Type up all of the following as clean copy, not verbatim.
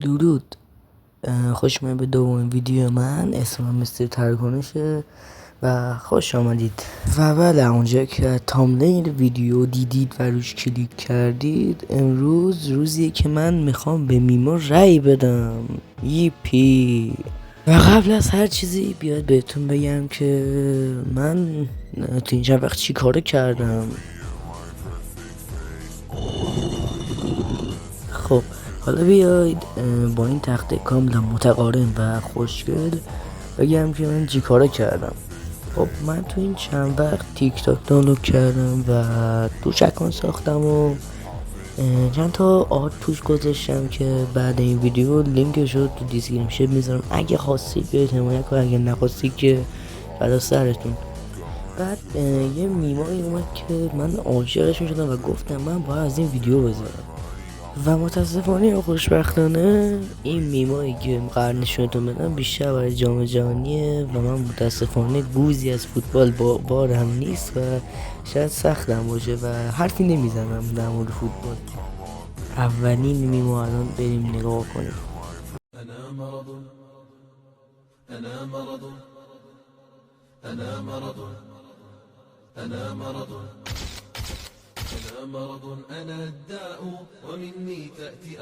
درود. خوش اومدید به دومین ویدیو من. اسمم مستر تراکنشه و خوش آمدید. و بله، اونجا که تامنیل ویدیو دیدید و روش کلیک کردید، امروز روزیه که من میخوام به میمو رای بدم. یپی. و قبل از هر چیزی بیاد بهتون بگم که من تو این چند وقت چی کارو کردم. خب حالا بیاید با این تخته کاملا متقارن و خوشگل بگم که من چی کارا کردم. خب من تو این چند وقت تیک تاک دانلود کردم و دوش اکانت ساختم و چند تا آرت توش گذاشتم که بعد این ویدیو لینکش رو تو دیسکریپشن میذارم. اگه خواستید بیاید حمایت کنید، اگه نخواستید که فدا سرتون. بعد یه میمایی اومد که من عاشقش شدم و گفتم من باید از این ویدیو بذارم و متاسفانه یا خوشبختانه این میمایی که قرار نشونتون بدم بیشتر برای جام جهانیه و من متاسفانه گوزی از فوتبال بارم نیست و شاید سختم باشه و حرفی نمیزنم در مورد فوتبال. اولین میمو الان بریم نگاه کنیم. انا مرض انا مرض انا مرض انا مرض انا الداء ومني تأتي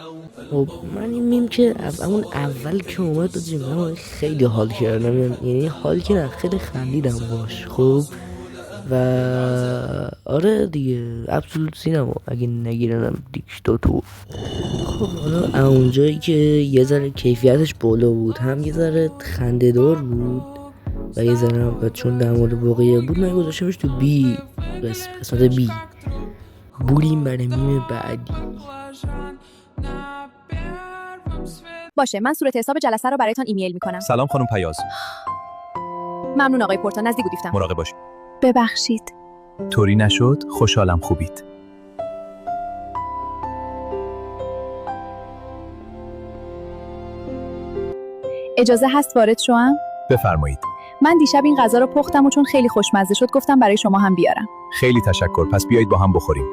او. خب من این میم که اون اول که اومد تو جمعه خیلی حال کردم، یعنی حال کردم، خیلی خندیدم باش. خب و آره دیگه ابسولوت سینما اگه نگیرنم دیکتاتور. خب حالا اونجایی که یه ذره کیفیتش بالا بود، هم یه ذره خنده‌دار بود و یه ذره هم چون در مورد واقعیه بود، من گذاشتمش تو بی، قسمت بی. بریم برای میم بعدی. باشه، من صورت حساب جلسه رو برایتان ایمیل میکنم. سلام خانم پیاز. ممنون آقای پورتا، نزدیک و دیفتم. مراقب باش. ببخشید. طوری نشد، خوشحالم خوبید. اجازه هست وارد شوم؟ بفرمایید. من دیشب این غذا رو پختم و چون خیلی خوشمزه شد گفتم برای شما هم بیارم. خیلی تشکر، پس بیایید با هم بخوریم.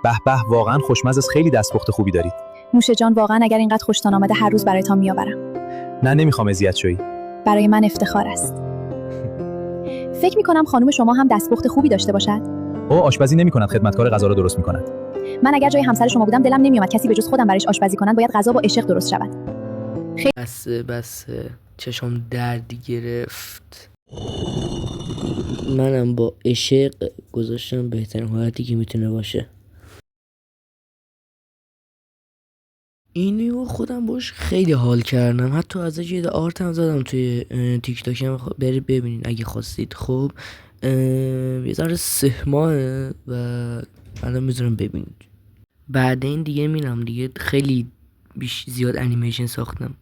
به به، واقعا خوشمزه است، خیلی دستپخت خوبی دارید. نوشه جان، واقعا اگر اینقدر خوشتان آمده هر روز برایتان میآورم. نه نمیخوام اذیت شوی. برای من افتخار است. فکر میکنم خانم شما هم دستپخت خوبی داشته باشد. او آشپزی نمیکند، خدمتکار غذا رو درست میکند. من اگر جای همسر شما بودم دلم نمیومد کسی به جز خودم برایش آشپزی کنند، باید غذا با عشق درست شود. بس چشم درد گرفت. منم با عشق گذاشتم بهترین حالتی که میتونه باشه. اینو خودم باش خیلی حال کردم، حتی ازش یه آرت هم زدم توی تیک تاکم، برید ببینید اگه خواستید. خب یه ذره 3 ماهه و الان میذارم ببینید. بعد این دیگه میرم دیگه، خیلی زیاد انیمیشن ساختم.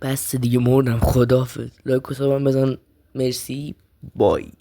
بس دیگه مردم، خداحافظ. لایک و سابم بزن. مرسی، بای.